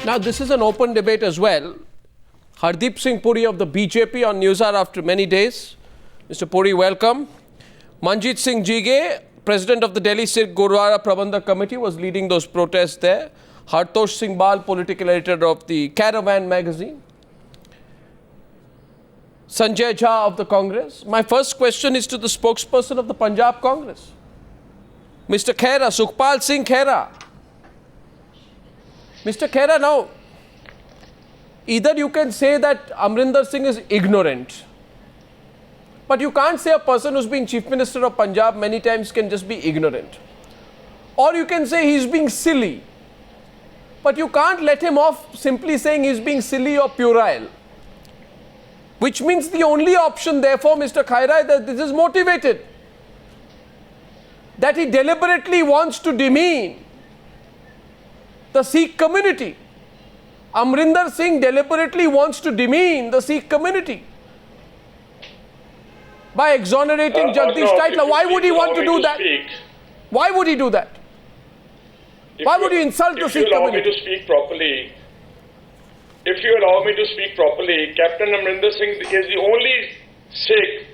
Now, this is an open debate as well. Hardeep Singh Puri of the BJP on Newshour after many days. Mr. Puri, welcome. Manjit Singh GK, President of the Delhi Sikh Gurudwara Prabandhak Committee, was leading those protests there. Hartosh Singh Bal, political editor of the Caravan Magazine. Sanjay Jha of the Congress. My first question is to the spokesperson of the Punjab Congress, Mr. Khaira, Sukhpal Singh Khaira. Mr. Khaira, now, either you can say that Amarinder Singh is ignorant, but you can't say a person who's been Chief Minister of Punjab many times can just be ignorant. Or you can say he's being silly, but you can't let him off simply saying he's being silly or puerile. Which means the only option, therefore, Mr. Khaira, is that this is motivated. That he deliberately wants to demean the Sikh community. Amarinder Singh deliberately wants to demean the Sikh community by exonerating Jagdish Tytler. Why would he want to do that? Why would he do that? Why would he insult the Sikh community? If you allow me to speak properly, Captain Amarinder Singh is the only Sikh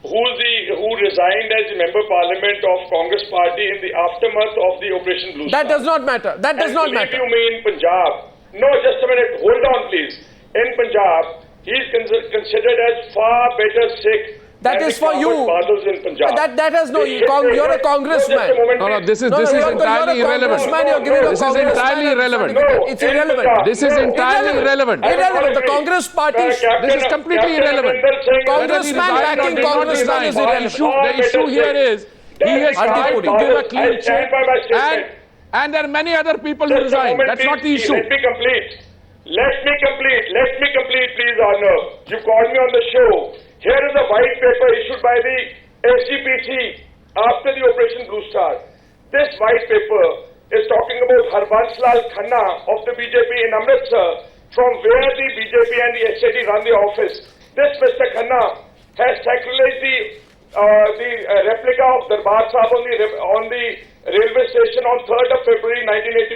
who resigned as a member parliament of Congress party in the aftermath of the Operation Blue Star. That does not matter. That does not matter. You mean Punjab? No, just a minute. Hold on, please. In Punjab, he is considered as far better Sikh. That is for you. That has no. You're a congressman. No, this is entirely irrelevant. This is entirely irrelevant. It's irrelevant. This is entirely irrelevant. Irrelevant. The Congress party. This is completely irrelevant. Congressman backing congressman is irrelevant. The issue here is he has tried to give a clean chit, and there are many other people who resigned. That's not the issue. Let me complete. Let me complete, please, Arnab. You called me on the show. Here is a white paper issued by the SGPC after the Operation Blue Star. This white paper is talking about Harbansal Khanna of the BJP in Amritsar, from where the BJP and the SAD run the office. This Mr. Khanna has sacrileged the replica of Darbar Sahib on the railway station on 3rd of February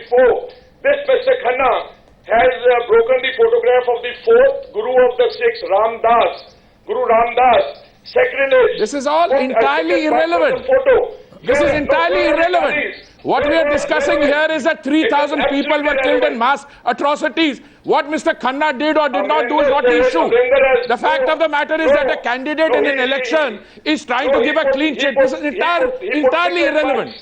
1984. This Mr. Khanna has broken the photograph of the 4th Guru of the Sikhs, Guru Ramdas, sacrilege. This is all entirely irrelevant. This is entirely irrelevant. What we are discussing here is that 3,000 people were killed in mass atrocities. What Mr. Khanna did or did not do is not the issue. The fact of the matter is that a candidate in an election is trying to give a clean chit. This is entirely irrelevant.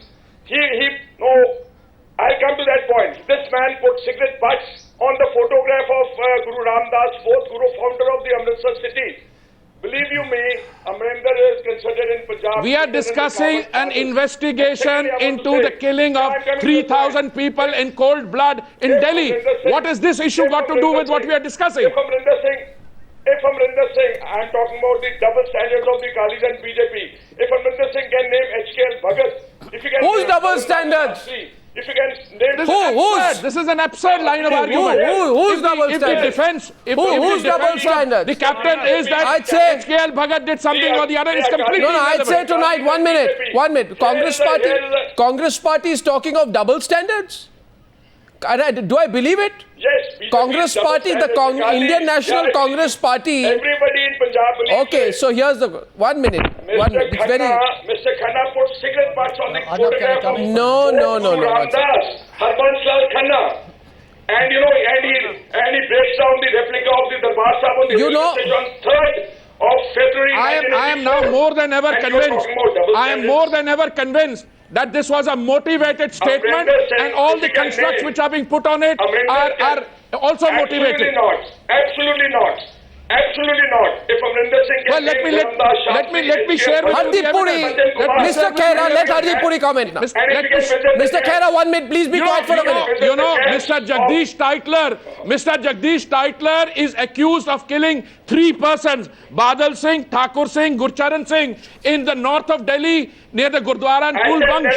I'll come to that point. This man put cigarette butts on the photograph of Guru Ramdas, 4th Guru, founder of the Amritsar city. Believe you me, Amarinder is considered in Punjab. We are discussing an investigation into the killing of 3,000 people in cold blood in Delhi. What has this issue got to do with what we are discussing? If Amarinder Singh, I am talking about the double standards of the Akalis and BJP. If Amarinder Singh can name H K L Bhagat, whose double standards? If you can name this is an absurd line of argument. Who's double standards? Who's double standards? The captain is that H K L Bhagat did something or the other is completely I'd say tonight, 1 minute. Congress party is talking of double standards. Do I believe it? Yes. Congress party, the Indian National Congress Party. Everybody in Punjab believes Okay, so here's the 1 minute. Mr. Khanna put cigarette butts on the photograph of No. Ramdas, Harbansal Khanna. And he breaks down the replica of the Darbar Sahib on the station on 3rd of February. I am now more than ever convinced. I am more than ever convinced that this was a motivated statement, and all the constructs which are being put on it are also motivated. Absolutely not. If Amarinder Singh can let me share with Hardeep Puri, Mr. Khaira, let Hardeep Puri comment now. Mr. Khaira, 1 minute, please be quiet for a minute. Mr. Jagdish Tytler is accused of killing 3 persons, Badal Singh, Thakur Singh, Gurcharan Singh, in the north of Delhi, near the Gurdwara and Pool bunks.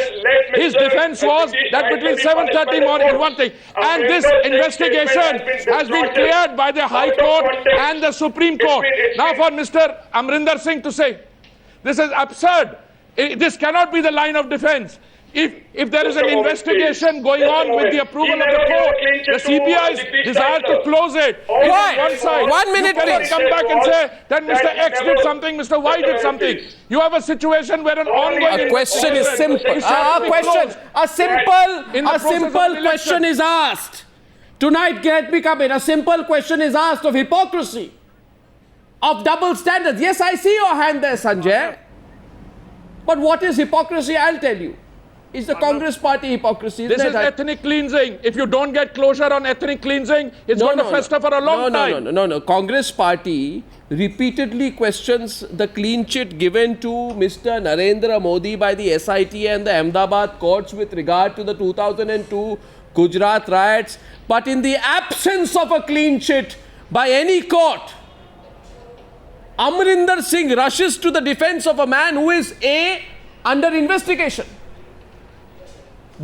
His defense was that between 7:30 morning and 1 thing. And this investigation has been cleared by the High Court and the Supreme Court. Now for Mr. Amarinder Singh to say, this is absurd. This cannot be the line of defense. If there is an Just a moment, investigation please. going Just a on with moment. the approval He of the never gave a court, clean the chit to CBI's Jagdish desire to Tytler. close it All is right. on one side. 1 minute, you cannot please. come back and say that Mr. That he X did never- something, Mr. Y Just a did minute, something. please. You have a situation where an ongoing A question is simple. It has to be closed. A simple In the process of simple an election. question is asked. Tonight, let me come in. A simple question is asked of hypocrisy, of double standards. Yes, I see your hand there, Sanjay. But what is hypocrisy? I'll tell you. It's the Congress party hypocrisy. This is ethnic cleansing. If you don't get closure on ethnic cleansing, it's going to fester for a long time. No. Congress party repeatedly questions the clean chit given to Mr. Narendra Modi by the SIT and the Ahmedabad courts with regard to the 2002 Gujarat riots. But in the absence of a clean chit by any court, Amarinder Singh rushes to the defense of a man who is A, under investigation.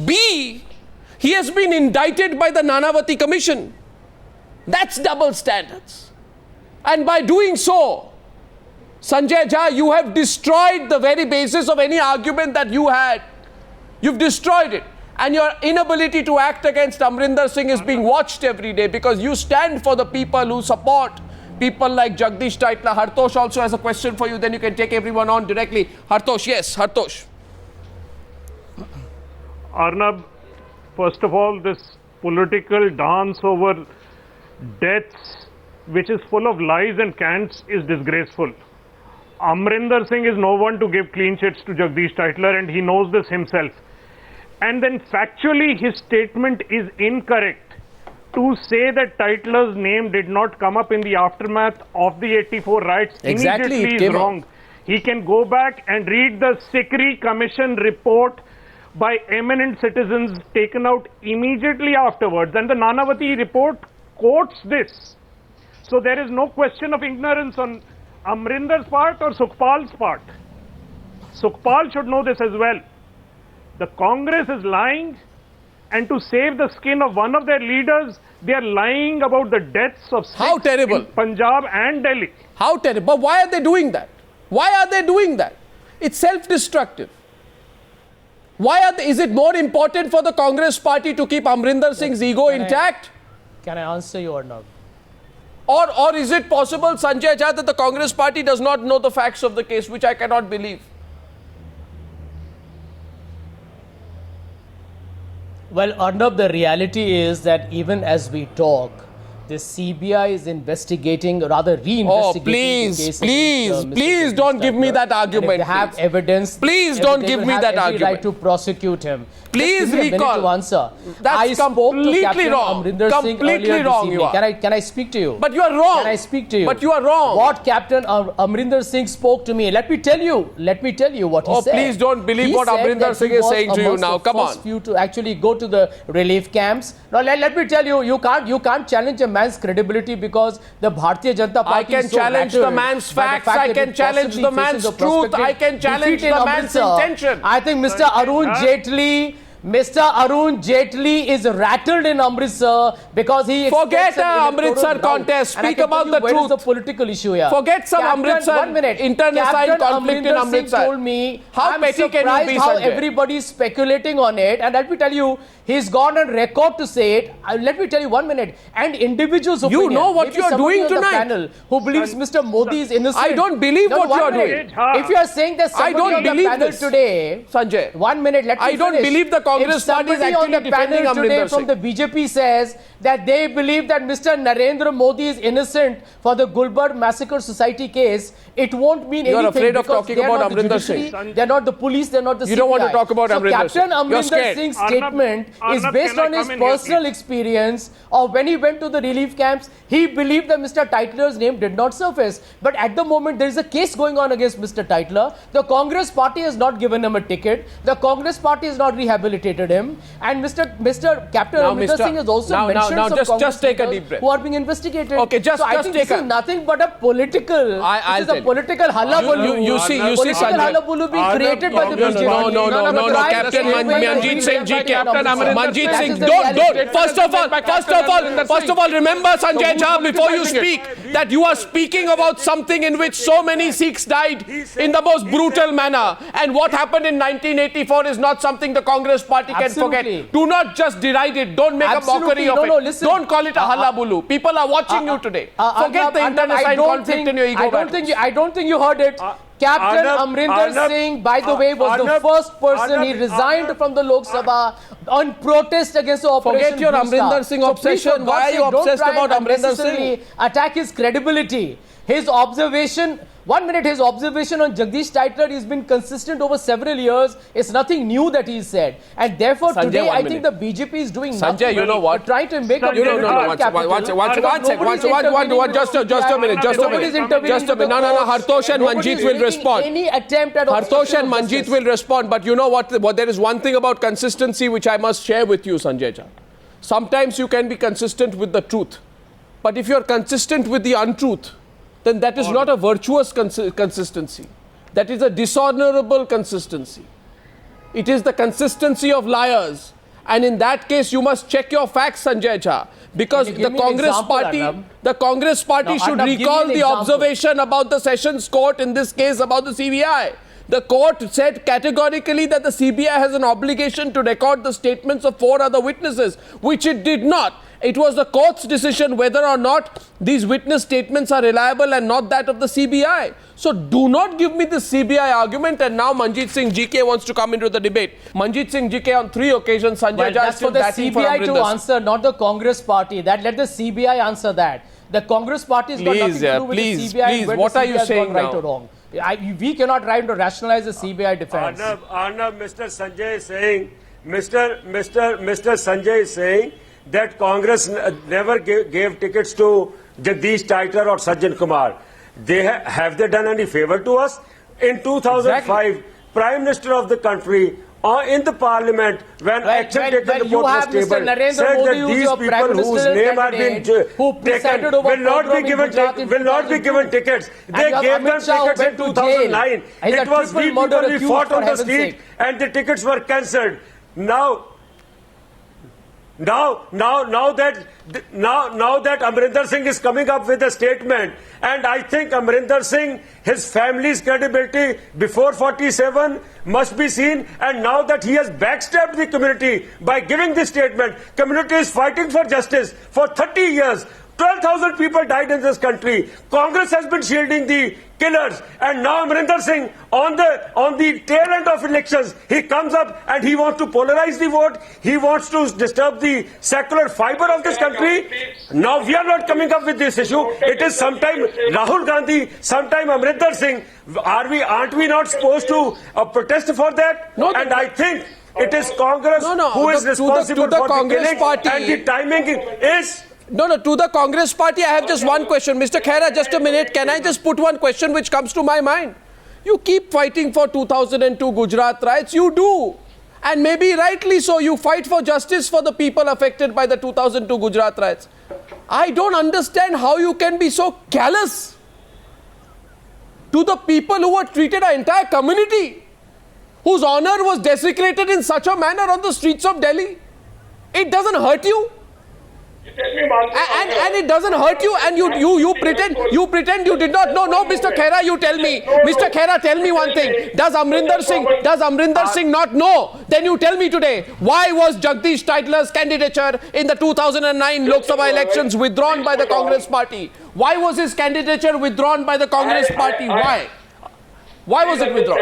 B, he has been indicted by the Nanavati Commission. That's double standards. And by doing so, Sanjay Jha, you have destroyed the very basis of any argument that you had. You've destroyed it. And your inability to act against Amarinder Singh is being watched every day because you stand for the people who support people like Jagdish Tytler. Hartosh also has a question for you, then you can take everyone on directly. Hartosh, yes, Hartosh. Arnab, first of all, this political dance over deaths, which is full of lies and cants, is disgraceful. Amarinder Singh is no one to give clean chits to Jagdish Tytler, and he knows this himself. And then factually, his statement is incorrect. To say that Tytler's name did not come up in the aftermath of the 84 riots immediately is wrong. He can go back and read the Sikri Commission report by eminent citizens taken out immediately afterwards, and the Nanavati report quotes this. So there is no question of ignorance on Amarinder's part or Sukhpal's part. Sukhpal should know this as well. The Congress is lying, and to save the skin of one of their leaders, they are lying about the deaths of Sikhs in Punjab and Delhi. How terrible. But why are they doing that? Why are they doing that? It's self-destructive. Is it more important for the Congress party to keep Amarinder Singh's ego intact? Can I answer you or not? Or is it possible, Sanjay Jha, that the Congress party does not know the facts of the case, which I cannot believe? Well, Arnab, the reality is that even as we talk, the CBI is investigating, or rather reinvestigating the case. Please don't give me that argument. And if they have evidence. Please don't give me that argument. Right to prosecute him. Please recall. To answer. That's completely wrong. Completely wrong. You are. Can I speak to you? But you are wrong. Can I speak to you? But you are wrong. What Captain Amarinder Singh spoke to me. Let me tell you what he said. Oh, please don't believe what Amarinder Singh is saying to you now. Come on. Few to actually go to the relief camps. Now let me tell you, you can't challenge a man's credibility because the Bharatiya Janata Party I can challenge the man's facts. I can challenge the man's truth. I can challenge the man's intention. I think Mr. Arun Jaitley is rattled in Amritsar because he forget the Amritsar contest. Speak about the truth. Where is the political issue here? Forget some Amritsar internecine conflict in Amritsar. Told me, how petty can you be, how Sanjay? everybody is speculating on it, and let me tell you, he's gone on record to say it. Let me tell you 1 minute. And individuals opinion. You know what you are doing tonight. Panel who believes Mr. Modi is innocent. I don't believe what you are doing. If you are saying that somebody on the panel today, Sanjay, 1 minute, let me finish. I don't believe the Congress party is actually on the panel today from Singh. the BJP says that they believe that Mr. Narendra Modi is innocent for the Gulbarga Massacre Society case. It won't mean anything. You are afraid of talking about Amarinder Singh. They are not the police, they are not the CBI. You don't want to talk about Amarinder Singh. Captain Amarinder Singh's statement is based on his personal experience of when he went to the relief camps. He believed that Mr. Tytler's name did not surface. But at the moment, there is a case going on against Mr. Tytler. The Congress party has not given him a ticket. The Congress party is not rehabilitated. rehabilitated him, and Mr. Captain Amarinder Singh has also mentioned some just take a deep breath. who are being investigated. Okay, so I think this is nothing but a political. This is a political hullabaloo. You see, political hullabaloo being created by the BJP. No, Captain Manjit Singh GK. Manjit Singh, don't. First of all, remember Sanjay Jha before you speak that you are speaking about something in which so many Sikhs died in the most brutal manner, and what happened in 1984 is not something the Congress party can forget. Do not just deride it. Don't make a mockery of it. Listen, don't call it a hullabaloo. People are watching you today. Forget the internecine conflict in your ego. I don't think you heard it. Captain Amarinder Singh, by the way, was the first person. He resigned from the Lok Sabha on protest against the operation. Forget your Amarinder Singh obsession. Why are you obsessed about Amarinder Singh? Attack his credibility. His observation, 1 minute, his observation on Jagdish Tytler has been consistent over several years. It's nothing new that he said. And therefore, Sanjay, today, I think the BJP is doing nothing. Sanjay, you know what? Trying to make a Just a minute. No, Hartosh and Manjit will respond. Any attempt at Hartosh and Manjit will respond. But you know what? There is one thing about consistency which I must share with you, Sanjay Jha. Sometimes you can be consistent with the truth. But if you're consistent with the untruth, then that is not a virtuous consistency. That is a dishonorable consistency. It is the consistency of liars. And in that case, you must check your facts, Sanjay Jha. Because the Congress party should recall the observation about the Sessions Court, in this case about the CBI. The court said categorically that the CBI has an obligation to record the statements of 4 other witnesses, which it did not. It was the court's decision whether or not these witness statements are reliable and not that of the CBI. So do not give me the CBI argument, and now Manjit Singh GK wants to come into the debate. Manjit Singh GK on 3 occasions, Sanjay Jha that's for the CBI to answer, not the Congress party. Let the CBI answer that. The Congress party has got nothing to do with the CBI. Please, what are you saying now? Right or wrong. We cannot try to rationalize the CBI defense. Arnab, Mr. Sanjay is saying, Mr. Sanjay is saying that Congress never gave tickets to Jagdish Tytler or Sajjan Kumar. Have they done any favor to us? In 2005, Prime Minister of the country, in the Parliament, when action taken to protest table, said that these people whose name have been taken will not be given tickets. They gave them tickets in 2009. It was we people we fought on the street, and the tickets were cancelled. Now that Amarinder Singh is coming up with a statement, and I think Amarinder Singh, his family's credibility before 47 must be seen, and now that he has backstabbed the community by giving this statement, community is fighting for justice for 30 years. 12,000 people died in this country. Congress has been shielding the killers, and now Amarinder Singh, on the tail end of elections, he comes up and he wants to polarize the vote. He wants to disturb the secular fiber of this country. Now we are not coming up with this issue. It is sometime Rahul Gandhi, sometime Amarinder Singh. Aren't we not supposed to protest for that? No, and I think it is Congress who is responsible for the killing, and the timing is. No, to the Congress party, I have just one question. Mr. Khaira, just a minute. Can I just put one question which comes to my mind? You keep fighting for 2002 Gujarat riots. You do. And maybe rightly so. You fight for justice for the people affected by the 2002 Gujarat riots. I don't understand how you can be so callous to the people who were treated, an entire community, whose honor was desecrated in such a manner on the streets of Delhi. It doesn't hurt you. And it doesn't hurt you, and you pretend you did not know. No, Mr. Khaira, you tell me. Mr. Khaira, tell me one thing. Does Amarinder Singh not know? Then you tell me today. Why was Jagdish Tytler's candidature in the 2009 Lok Sabha elections withdrawn by the Congress party? Why was his candidature withdrawn by the Congress party? Why? Why was it withdrawn?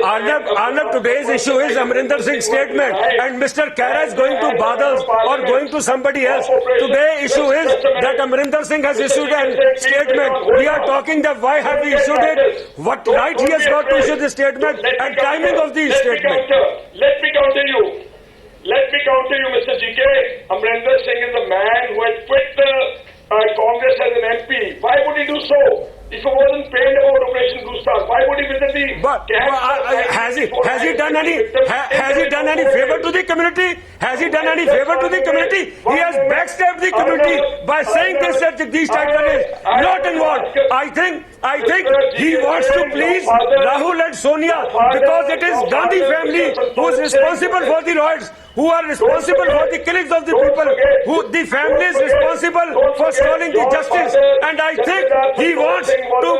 Arnab, today's issue is Amarinder Singh's statement, and Mr. Khaira is going to Badal or going to somebody else. Today's issue is that Amarinder Singh has issued a statement. We are talking that why have we issued it, what right he has got to issue the statement, and timing of the statement. Let me counter you, Mr. GK. Amarinder Singh is a man who has quit the Congress as an MP. Why would he do so? If he wasn't pained about Operation Blue Star, why would he visit the has he done any favor to the community? Has he done any favor to the community? He has backstabbed the community by saying this that Jagdish Tytler is not involved. I think he wants to please Rahul and Sonia because it is Gandhi family who is responsible for the riots, who are responsible for the killings of the people, who the family is responsible for stalling the justice, and I think he wants to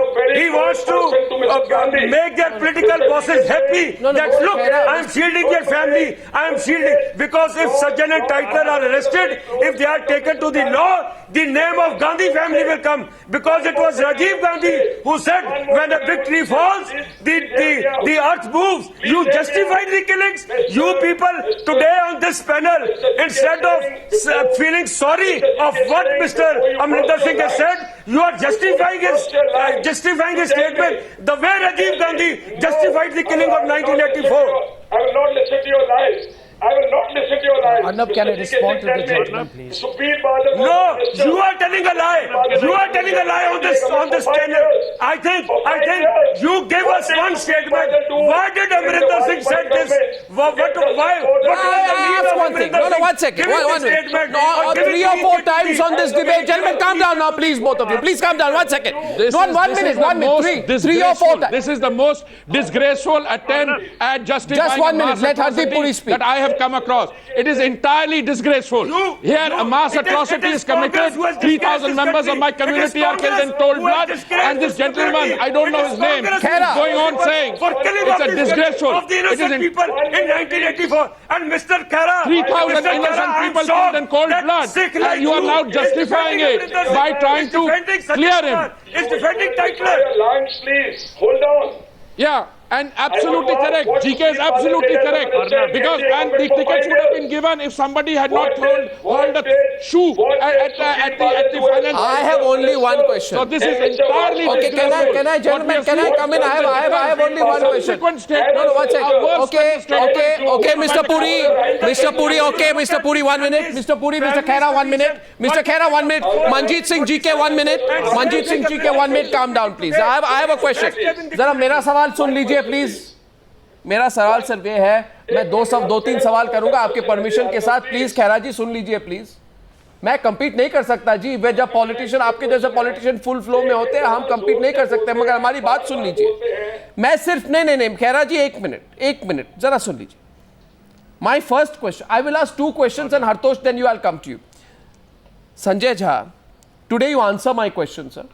make their political bosses happy that look, I am shielding your family, I am shielding, because if Sajjan and Tytler are arrested, if they are taken to the law, the name of Gandhi family will come, because it was Rajiv Gandhi who said when a big tree falls, the earth moves. You justified the killings. You people today on this panel, instead of feeling sorry of what Mr. Amarinder Singh has said, you are justifying his statement the way Rajiv Gandhi justified the killing of 1984. I will not listen to your lies. I will not listen to your lies. Arnab, can I respond to the gentleman, please? No, you are telling a lie. You are telling a lie on this channel. I think you give us one statement. Why did Amarinder Singh say this? Why? I ask one thing. No, 1 second. One minute. No, 3 or 4 times on this debate. Gentlemen, calm down now, please, both of you. Please calm down. 1 second. One minute. 3 or 4 times. This is the most disgraceful attempt at justifying just 1 minute. Let Hardeep Puri speak. That I have come across. It is entirely disgraceful. Here a mass atrocity is committed. 3,000 members of my community are killed in cold blood. And this gentleman, I don't know his name, is going on saying it's a disgraceful. It is people in 1984 and Mr. Khaira. 3,000 innocent people killed in cold blood. And you are now justifying it by trying to clear him. Is defending Tytler. Lines, please. Hold on. Yeah. And absolutely correct. GK is absolutely correct. Because and the tickets would have been given if somebody had not hurled a shoe at the finance. I have only one question. So this is entirely disgraceful. Can I, gentlemen, can I come in? I have only one question. No, 1 second. Okay, Mr. Puri, okay, Mr. Puri, 1 minute. Mr. Puri, Mr. Khaira, 1 minute. Mr. Khaira, 1 minute. Manjit Singh GK, 1 minute. Manjit Singh GK, 1 minute. Calm down, please. I have a question. जरा मेरा सवाल सुन लीजिए please. मेरा सवाल सिर्फ ये है, मैं 2-3 सवाल करूंगा आपके परमिशन के साथ. प्लीज खैरा जी सुन लीजिए प्लीज. मैं कंपीट नहीं कर सकता जी. वे जब पॉलिटिशियन आपके जैसे पॉलिटिशियन फुल फ्लो में होते हैं, हम कंपीट नहीं कर सकते. मगर हमारी बात सुन लीजिए. मैं सिर्फ नहीं खैरा जी 1 मिनट जरा सुन लीजिए. My first question, I will ask 2 questions and Hartosh then you, I will come to you. Sanjay Jha, today you answer my question sir.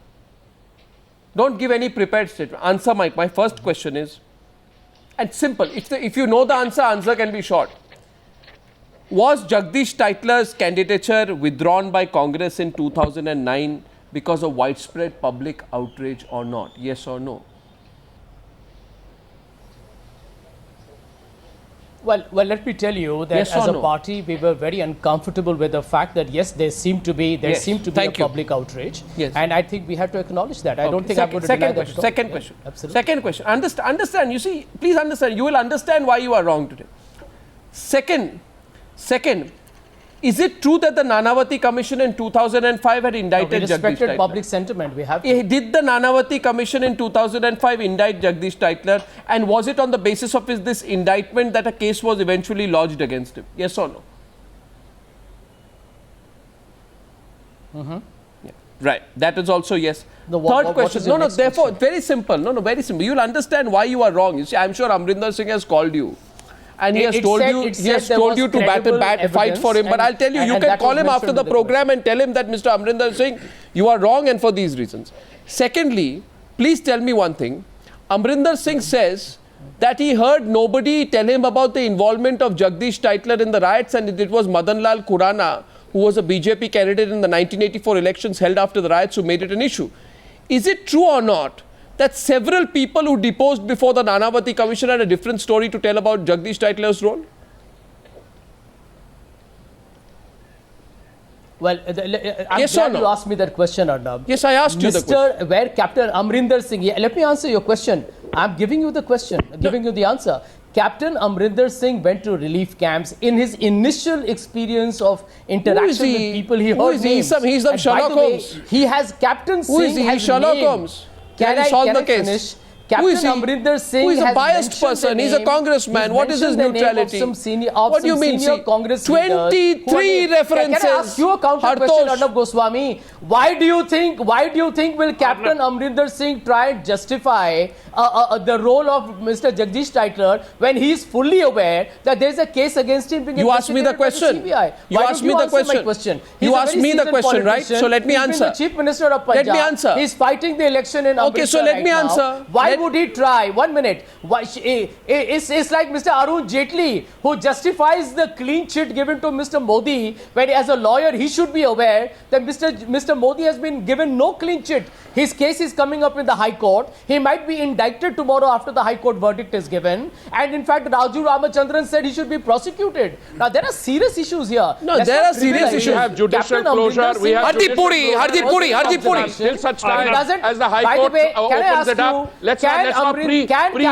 Don't give any prepared statement. Answer my first question is, and simple. If you know the answer can be short. Was Jagdish Tytler's candidature withdrawn by Congress in 2009 because of widespread public outrage or not? Yes or no? Well, let me tell you that yes as a no? party, we were very uncomfortable with the fact that yes, there seemed to be a public outrage, and I think we have to acknowledge that. I don't think I'm going to deny that. Second question. Absolutely. Second question. Understand. You see, please understand. You will understand why you are wrong today. Second, is it true that the Nanavati Commission in 2005 had indicted Jagdish Tytler? We respected public sentiment. We have to. Did the Nanavati Commission in 2005 indict Jagdish Tytler, and was it on the basis of this indictment that a case was eventually lodged against him? Yes or no? Yeah. Right. That is also yes. Third question. Therefore, very simple. Very simple. You will understand why you are wrong. You see, I am sure Amarinder Singh has called you. And he has told you to fight for him. But I'll tell you, you can call him after the program and tell him that Mr. Amarinder Singh, you are wrong and for these reasons. Secondly, please tell me one thing. Amarinder Singh says that he heard nobody tell him about the involvement of Jagdish Tytler in the riots, and it was Madan Lal Khurana, who was a BJP candidate in the 1984 elections held after the riots, who made it an issue. Is it true or not that several people who deposed before the Nanavati Commission had a different story to tell about Jagdish Tytler's role? Well, I'm glad you asked me that question, Arnab. Yes, I asked you the question. Where Captain Amarinder Singh, let me answer your question. I'm giving you the question, giving you the answer. Captain Amarinder Singh went to relief camps. In his initial experience of interaction with people, he heard names. He's some Sherlock Holmes. He has Captain Singh. Who is he? He's Sherlock Holmes. Can he solve the case? Finish? Who is he? Amarinder Singh Who is a has biased mentioned person? the He's a name- congressman. What is his mentioned the name neutrality? What do you mean? See, Congress 23 references. Can I ask you a counter question, Arnab Goswami? Why do you think will Captain Amarinder Singh try and justify the role of Mr. Jagdish Tytler when he is fully aware that there is a case against him being You asked me the question. You asked me the question. You asked me the question, right? So let me answer. He's been the Chief Minister of Punjab. Let me answer. He's fighting the election in Amritsar. Okay, so let me answer. Why would he try? 1 minute. Why? It's like Mr. Arun Jaitley, who justifies the clean chit given to Mr. Modi, when as a lawyer he should be aware that Mr. Modi has been given no clean chit. His case is coming up in the High Court. He might be indicted tomorrow after the High Court verdict is given. And in fact, Raju Ramachandran said he should be prosecuted. Now, there are serious issues here. No, there are serious issues. We have judicial closure. We have Hardeep Puri. Till such time as the High By Court the way, can I opens ask it up, you, let's not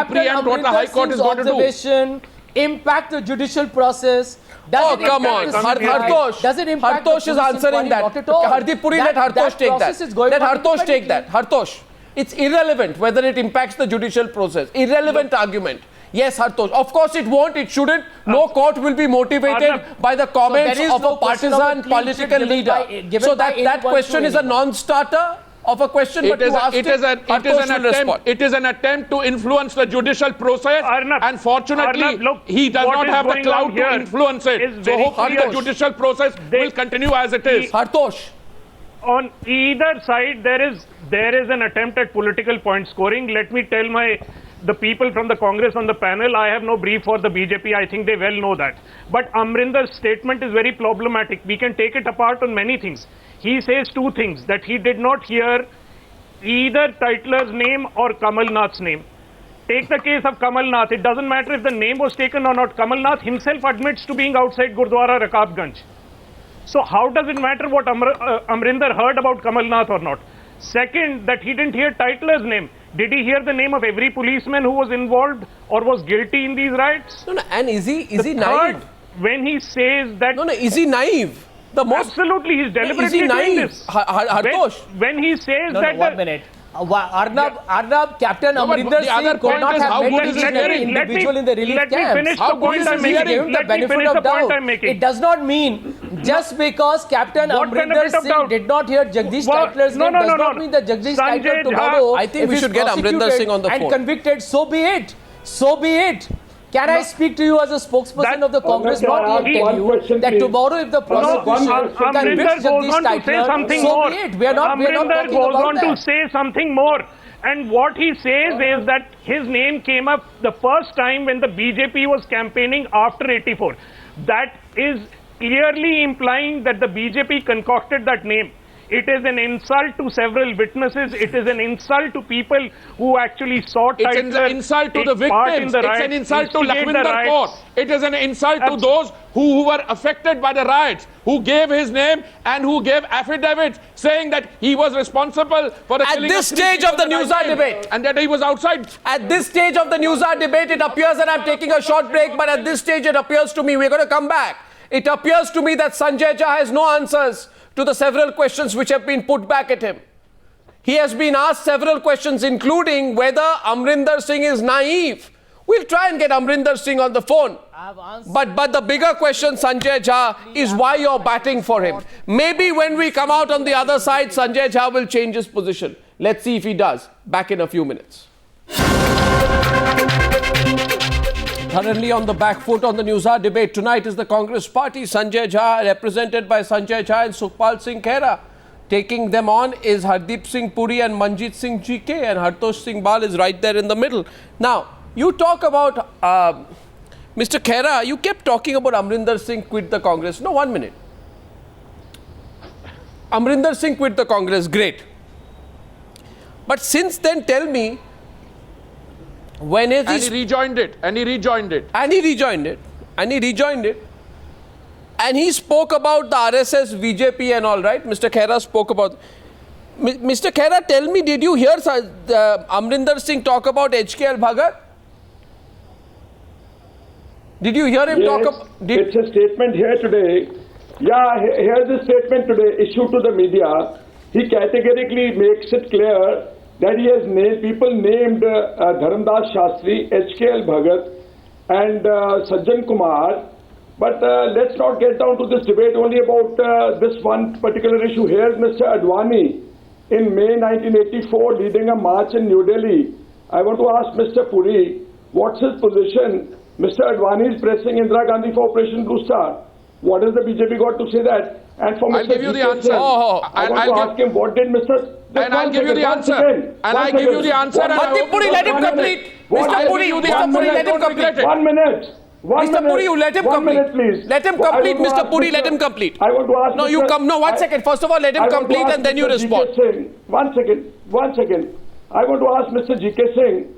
preempt what the High Court is going to do. Observation impact the judicial process? Oh, come on. Hartosh. Does it impact Hartosh is answering that. Hardeep Puri, let Hartosh take that. Let Hartosh take that. Hartosh. It's irrelevant whether it impacts the judicial process. Irrelevant argument. Yes, Hartosh. Of course it won't. It shouldn't. No court will be motivated by the comments of a partisan political leader. So that question is a non-starter of a question, but you asked it. It is an attempt to influence the judicial process, and fortunately, he does not have the clout to influence it. So hopefully the judicial process will continue as it is. Hartosh. On either side, there is an attempt at political point scoring. Let me tell the people from the Congress on the panel, I have no brief for the BJP. I think they well know that. But Amarinder's statement is very problematic. We can take it apart on many things. He says two things: that he did not hear either Tytler's name or Kamal Nath's name. Take the case of Kamal Nath. It doesn't matter if the name was taken or not. Kamal Nath himself admits to being outside Gurudwara Rakabganj. So how does it matter what Amarinder heard about Kamal Nath or not? Second, that he didn't hear Tytler's name. Did he hear the name of every policeman who was involved or was guilty in these riots? No, and is he naive? When he says that... No, is he naive? Absolutely, he's deliberately doing this. Hartosh. When he says that... 1 minute. Arnab, Captain Amarinder Singh could not have met an individual in the relief camp. Let me finish the point I'm making. The benefit of doubt. It does not mean just because Captain Amarinder Singh did not hear Jagdish Tytler's name does not mean that Jagdish Tytler tomorrow, I think we should get Amarinder Singh on the phone. And convicted, so be it. So be it. Can I speak to you as a spokesperson of the Congress, not yet tell you that tomorrow if the prosecution convicts Jagdish Tytler, so be it. We are not talking about that. goes on to say something more. And what he says is that his name came up the first time when the BJP was campaigning after 84. That is clearly implying that the BJP concocted that name. It is an insult to several witnesses. It is an insult to people who actually saw Tytler. It's an insult to the victims. It's an insult to Lakwinder Kaur. It is an insult to those who were affected by the riots, who gave his name and who gave affidavits saying that he was responsible for the killing at this stage of the Newshour debate. And that he was outside. At this stage of the Newshour debate, it appears that I'm taking a short break, but at this stage it appears to me, we're going to come back. It appears to me that Sanjay Jha has no answers to the several questions which have been put back at him. He has been asked several questions, including whether Amarinder Singh is naive. We'll try and get Amarinder Singh on the phone. But the bigger question, Sanjay Jha, is why you're batting for him. Maybe when we come out on the other side, Sanjay Jha will change his position. Let's see if he does. Back in a few minutes. Thoroughly on the back foot on the Newshour debate. Tonight is the Congress party. Sanjay Jha, represented by Sanjay Jha and Sukhpal Singh Khaira. Taking them on is Hardeep Singh Puri and Manjit Singh GK, and Hartosh Singh Bal is right there in the middle. Now, you talk about Mr. Khaira, you kept talking about Amarinder Singh quit the Congress. No, 1 minute. Amarinder Singh quit the Congress, great. But since then, tell me, when is he rejoined it, and he rejoined it. And he rejoined it. And he rejoined it. And he spoke about the RSS, BJP and all, right? Mr. Khaira spoke about... Mr. Khaira, tell me, did you hear Amarinder Singh talk about H K L Bhagat? Did you hear him talk about... It's a statement here today. Yeah, here's a statement today issued to the media. He categorically makes it clear that he has named people named Dharamdas Shastri, H K L Bhagat, and Sajjan Kumar. But let's not get down to this debate only about this one particular issue. Here's Mr. Advani in May 1984 leading a march in New Delhi. I want to ask Mr. Puri, what's his position? Mr. Advani is pressing Indira Gandhi for Operation Blue Star. What has the BJP got to say that? And for I'll Mr. give you the GK answer. Singh, I want to ask him, what did Mr. And I'll give you the answer. And I give you the answer. Hardeep Puri, let him complete. Mr. Puri, let him complete. 1 minute. Mr. Puri, you let him complete. 1 minute, please. Let him complete, Mr. Puri, let him complete. I want to ask. No, you come. No, 1 second. First of all, let him complete and then you respond. One second. I want to ask Mr. GK Singh,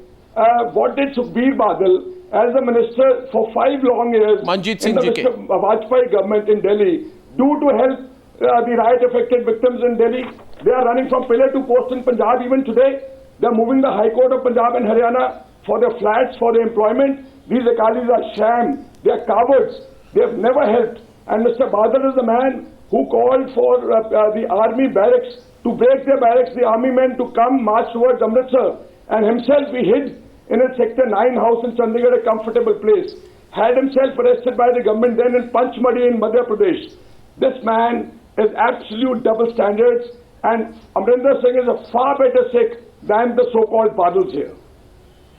what did Sukhbir Badal, as a minister for 5 long years Manjit Singh in the GK. Mr. Vajpayee government in Delhi, do to help the riot-affected victims in Delhi? They are running from pillar to post in Punjab even today. They are moving the High Court of Punjab and Haryana for their flats, for their employment. These Akalis are sham. They are cowards. They have never helped. And Mr. Badal is the man who called for the army barracks to break their barracks, the army men to come march towards Amritsar. And himself he hid in a Sector 9 house in Chandigarh, a comfortable place. Had himself arrested by the government then in Panchmadi in Madhya Pradesh. This man is absolute double standards, and Amarinder Singh is a far better Sikh than the so-called Badals here.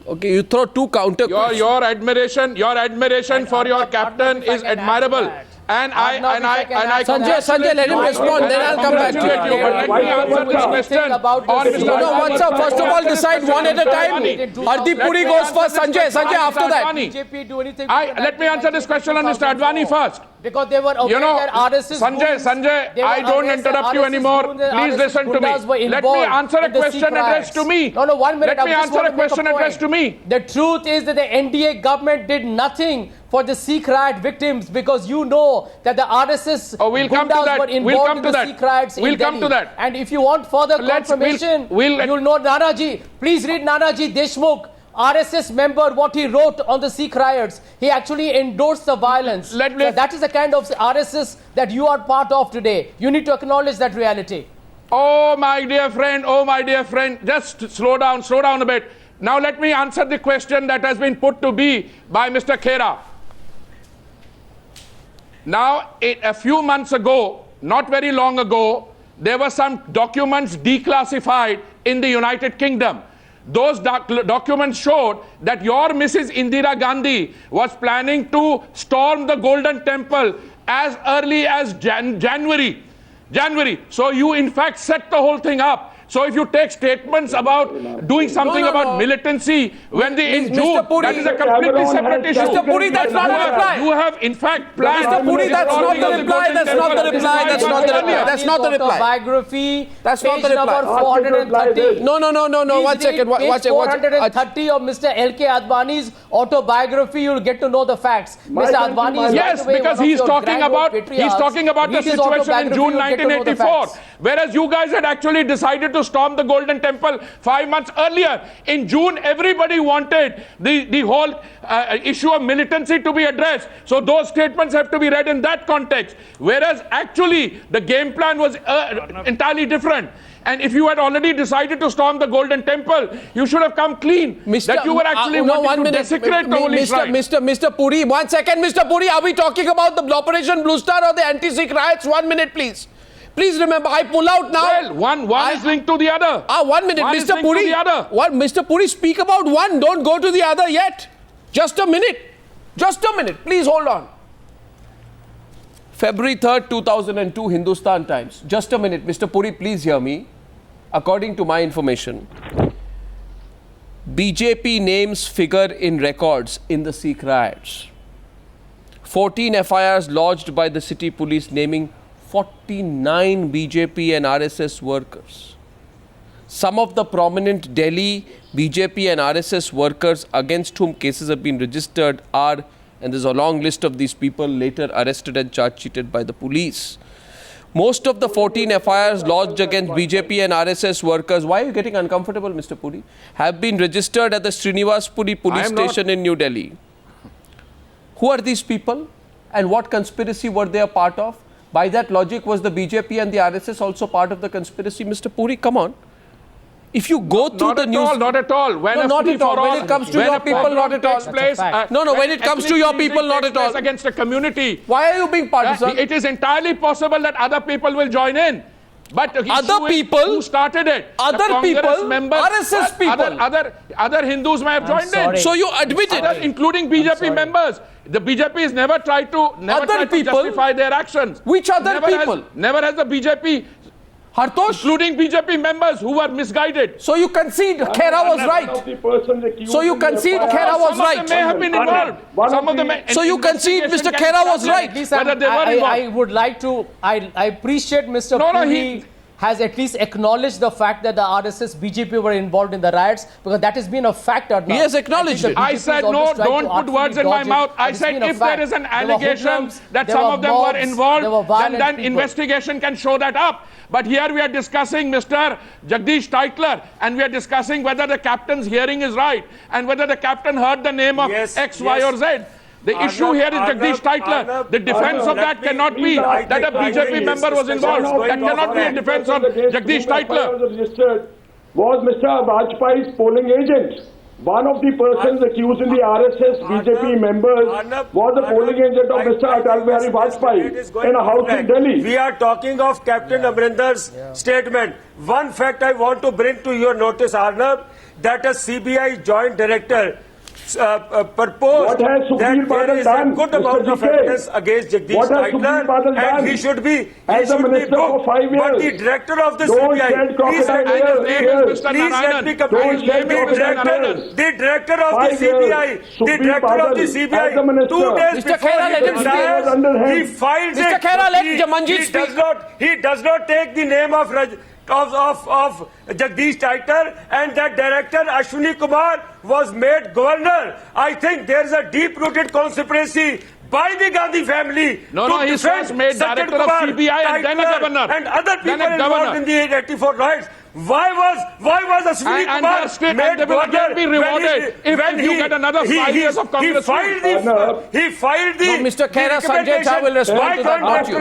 Okay, you throw two counter questions. Your admiration for your captain is admirable. And I Sanjay, let him respond, then I'll come back to you. But let me answer this question on Mr. No, what's up? First of all, decide one at a time. Hardeep Puri goes first, Sanjay after that. BJP do anything? Let me answer this question on Mr. Advani first. Because they were aware that RSS Sanjay, I don't interrupt you anymore. Please listen to me. Let me answer a question addressed to me. No, 1 minute. Let me answer a question addressed to me. The truth is that the NDA government did nothing for the Sikh riot victims because you know that the RSS we'll come to that. were involved in the Sikh riots in We'll come Delhi. to that. And if you want further confirmation, you'll know Nanaji. Please read Nanaji Deshmukh, RSS member, what he wrote on the Sikh riots. He actually endorsed the violence. So that is the kind of RSS that you are part of today. You need to acknowledge that reality. Oh my dear friend, just slow down a bit. Now let me answer the question that has been put to me by Mr. Khaira. Now, a few months ago, not very long ago, there were some documents declassified in the United Kingdom. Those documents showed that your Mrs. Indira Gandhi was planning to storm the Golden Temple as early as January. So you in fact set the whole thing up. So if you take statements about doing something about militancy when in June, that is a completely separate issue. Mr. Puri, that's not a reply. You have in fact planned. Mr. Puri, that's not the reply. That's not the reply. That's not the reply. That's not the reply. Biography. That's not the reply. 430. No. 1 second. 430 of Mr. LK Advani's autobiography. You'll get to know the facts. Mr. Advani is yes, because he's talking about the situation in June 1984, whereas you guys had actually decided to storm the Golden Temple 5 months earlier. In June, everybody wanted the whole issue of militancy to be addressed. So those statements have to be read in that context. Whereas actually the game plan was entirely different. And if you had already decided to storm the Golden Temple, you should have come clean. That you were actually wanting to desecrate the holy shrine. Mr. Puri, 1 second, Mr. Puri, are we talking about the Operation Blue Star or the anti-Sikh riots? 1 minute, please. Please remember, I pull out now. Well, one is linked to the other. 1 minute, Mr. Puri. Mr. Puri, speak about one. Don't go to the other yet. Just a minute. Please hold on. February 3rd, 2002, Hindustan Times. Just a minute, Mr. Puri, please hear me. According to my information, BJP names figure in records in the Sikh riots. 14 FIRs lodged by the city police naming 49 BJP and RSS workers. Some of the prominent Delhi BJP and RSS workers against whom cases have been registered are, and there's a long list of these people, later arrested and charge sheeted by the police. Most of the 14 FIRs lodged against BJP and RSS workers, why are you getting uncomfortable, Mr. Puri, have been registered at the Srinivas Puri police station in New Delhi. Who are these people and what conspiracy were they a part of? By that logic, was the BJP and the RSS also part of the conspiracy? Mr. Puri, come on. If you go through the news... Not at all. When No, not at all. When it comes to your people, not at all. When it comes to your people, not at all. Against a community. Why are you being partisan? It is entirely possible that other people will join in. But other people who started it? Other people, members, RSS people. Other Hindus may have joined in. So you admit it. Including BJP members. The BJP has never tried to justify their actions. Which other people? Never has the BJP, Hartosh? including BJP members who were misguided. So you concede Khaira was right. So you concede Khaira was Some of them may right. have been involved. Some of them may, So you concede Mr. Khaira was right. Whether they were involved. I would like to, I appreciate Mr. Puri has at least acknowledged the fact that the RSS, BJP were involved in the riots, because that has been a fact or not. He has acknowledged it. I said no, don't put words in my mouth. I said if there is an allegation that some of them were involved, then investigation can show that up. But here we are discussing Mr. Jagdish Tytler, and we are discussing whether the captain's hearing is right and whether the captain heard the name of X, Y or Z. The issue here is Jagdish Tytler. The defense of that cannot be that a BJP member was involved. That cannot be a defense of Jagdish Tytler. Was Mr. Vajpayee's polling agent. One of the persons accused in the RSS BJP members was the polling agent of Mr. Atal Bihari Vajpayee in a house in Delhi. We are talking of Captain Amarinder's statement. One fact I want to bring to your notice, Arnab, that a CBI joint director proposed that there is a good amount of evidence against Jagdish Tytler and he should be booked. But the director of the CBI, please let me complete. The director of the CBI, 2 days before he filed it. Mr. Khaira, let Manjit speak. He does not take the name of Jagdish Tytler, and that director Ashwini Kumar was made governor. I think there is a deep-rooted conspiracy by the Gandhi family to he was made director of CBI and then a governor. And other people involved in the 84 riots. Why was Ashwini Kumar made they will again be rewarded if you get another 5 years of Congress? He filed the Mr. Khaira, Sanjay Jha will respond to that, not you.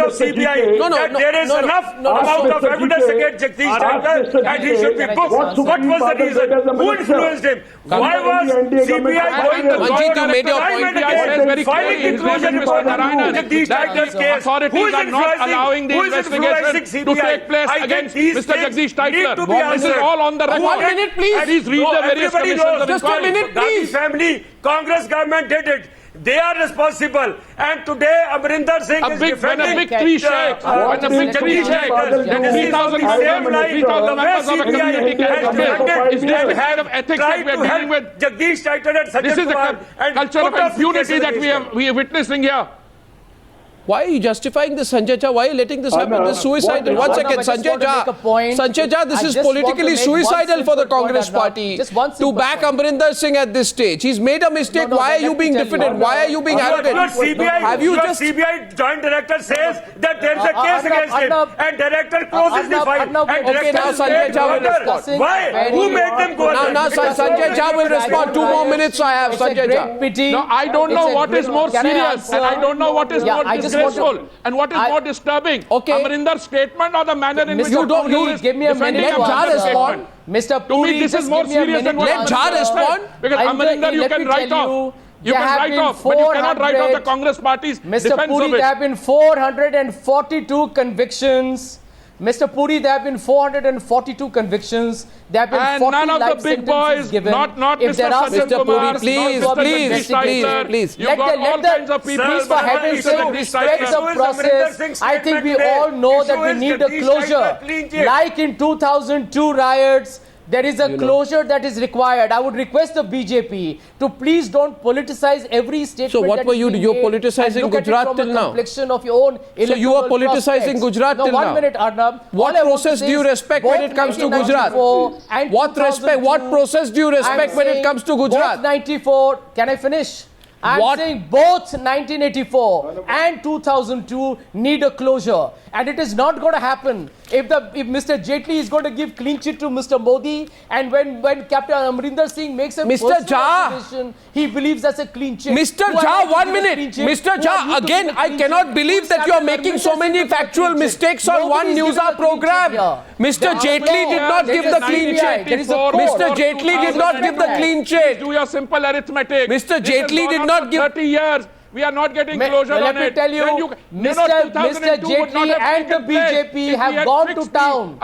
There is enough amount of evidence against Jagdish Tytler and he should be booked. What was the reason? Who influenced him? Why was CBI going to Manjit, you made your point. filing the closure report on Jagdish Tytler's case? Authorities are not allowing the investigation to take place against Mr. Jagdish Tytler. This is all on the record. 1 minute, please. Please read the various commissions of Just a minute, please. Family, Congress government did it. They are responsible. And today, Amarinder Singh is defending... When a big tree shakes, then 3,000 members of a community can defend. Is this the kind of ethics that we are dealing with? Jagdish Tytler and Sajjan This is the culture of impunity that we are witnessing here. Why are you justifying this, Sanjay Jha? Why are you letting this happen? This is suicidal. One second, Sanjay Jha, this is politically suicidal for the Congress party to back Amarinder Singh at this stage. He's made a mistake. Why are you being diffident? Why are you being arrogant? Your CBI joint director says that there is a case against him and director closes the file. Okay, now Sanjay Jha will respond. Why? Who made them go? Now Sanjay Jha will respond. 2 more minutes I have, Sanjay Jha. No, I don't know what is more serious and I don't know what is more disgraceful and what is more disturbing. Amarinder's statement or the manner in which you give me a minute to respond. Mr. Puri, to me, this is more serious than what Let Jha respond. Because Amarinder, you can write off. You can write off, but you cannot write off the Congress party's defense of it. Mr. Puri, there have been 442 convictions. Mr. Puri, there have been 442 convictions. There have been 40 none of life the big sentences boys, given. not If there are Mr. Puri, please. You've got all kinds of people. Please, for heaven's sake, respect the process. I think we all know that we need a closure. Like in 2002 riots, there is a closure that is required. I would request the BJP to please don't politicize every statement. So what were you? You're politicizing Gujarat till now. Of your own so you are politicizing Gujarat till now. 1 minute, Arnab. What process do you respect when it comes to Gujarat? What process do you respect when it comes to Gujarat? Both 94. Can I finish? I'm saying both 1984 and 2002 need a closure, and it is not going to happen if Mr. Jaitley is going to give clean chit to Mr. Modi, and when Captain Amarinder Singh makes a Mr. Jha, observation, he believes that's a clean chit. Mr. Jha, 1 minute. Mr. Jha, again, I cannot believe that you are making so many factual mistakes on one Newshour program. Mr. Jaitley did not give the clean chit. Mr. Jaitley did not give the clean chit. Do your simple arithmetic. Mr. Jaitley did not give 30 years. We are not getting closure on it. Let me tell you, Mr. Jaitley and the BJP have gone to town.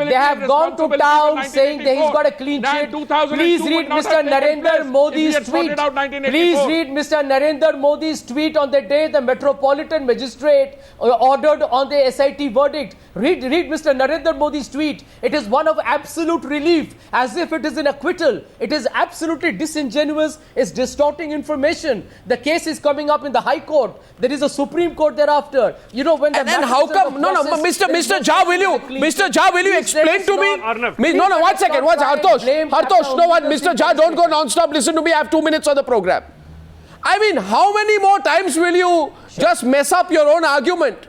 They have gone to town saying that he's got a clean chit. Please read Mr. Narendra Modi's tweet. Please read Mr. Narendra Modi's tweet on the day the Metropolitan Magistrate ordered on the SIT verdict. Read Mr. Narendra Modi's tweet. It is one of absolute relief, as if it is an acquittal. It is absolutely disingenuous. It's distorting information. The case is coming up in the High Court. There is a Supreme Court thereafter. You know, when the and how come? No, Mr. Jha, will you explain to me? No, 1 second. What's Hartosh? No, what? Mr. Jha, don't go non-stop. Listen to me. I have 2 minutes on the program. I mean, how many more times will you just mess up your own argument?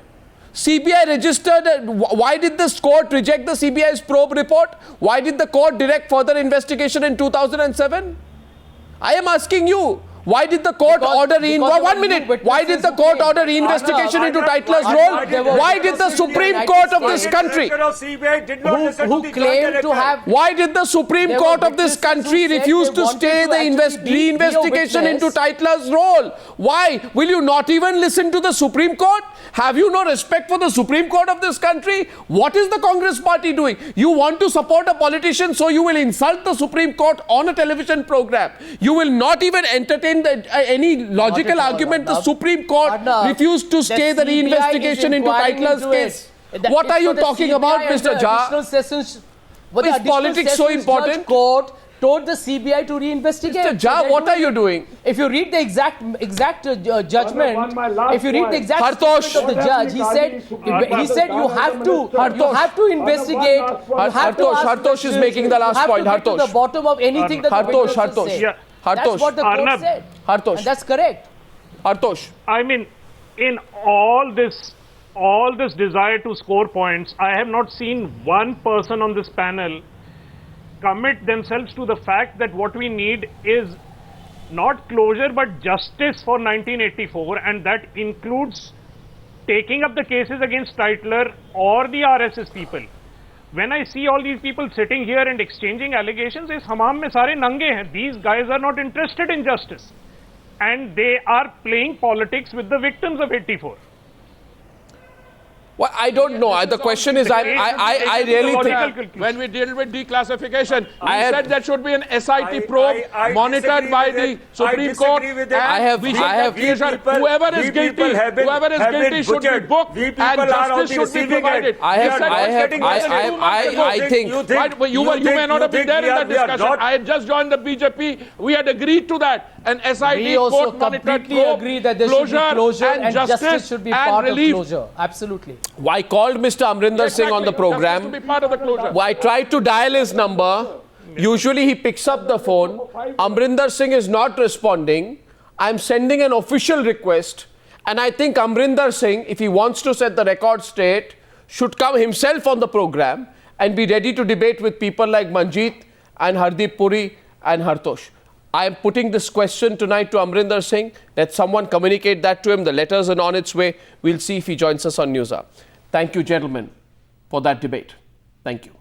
CBI registered. Why did this court reject the CBI's probe report? Why did the court direct further investigation in 2007? I am asking you. Why did the court order Why did the court order reinvestigation into Tytler's role? Why did the Supreme Court of this country who claimed to have... Why did the Supreme Court of this country refuse to stay the reinvestigation into Tytler's role? Why? Will you not even listen to the Supreme Court? Have you no respect for the Supreme Court of this country? What is the Congress party doing? You want to support a politician, so you will insult the Supreme Court on a television program. You will not even entertain any logical argument. The Supreme Court refused to stay the reinvestigation into Tytler's case. What are you talking about, Mr. Jha? Is politics so important? Court told the CBI to reinvestigate. Mr. Jha, what are you doing? If you read the exact judgment, if you read the exact Hartosh of the judge, he said you have to investigate. Hartosh is making the last point. You have to get to the bottom of anything that the witnesses say. Yeah. That's what the court Arnab, said. Hartosh. And that's correct. Hartosh. I mean, in all this desire to score points, I have not seen one person on this panel commit themselves to the fact that what we need is not closure but justice for 1984, and that includes taking up the cases against Tytler or the RSS people. When I see all these people sitting here and exchanging allegations, is hamam mein sare nange hain. These guys are not interested in justice, and they are playing politics with the victims of 84. Well, I don't know. The question is, I really think... When we deal with declassification, I said there should be an SIT probe monitored by the Supreme Court. Whoever is guilty should be booked and justice should be provided. I think... You may not have been there in that discussion. I had just joined the BJP. We had agreed to that. An SIT court monitored probe, agree that there should be closure and justice should be part of closure. Absolutely. I called Mr. Amarinder Singh on the program. I tried to dial his number. Usually he picks up the phone. Amarinder Singh is not responding. I'm sending an official request. And I think Amarinder Singh, if he wants to set the record straight, should come himself on the program and be ready to debate with people like Manjit and Hardeep Puri and Hartosh. I am putting this question tonight to Amarinder Singh. Let someone communicate that to him. The letters are on its way. We'll see if he joins us on Newshour. Thank you, gentlemen, for that debate. Thank you.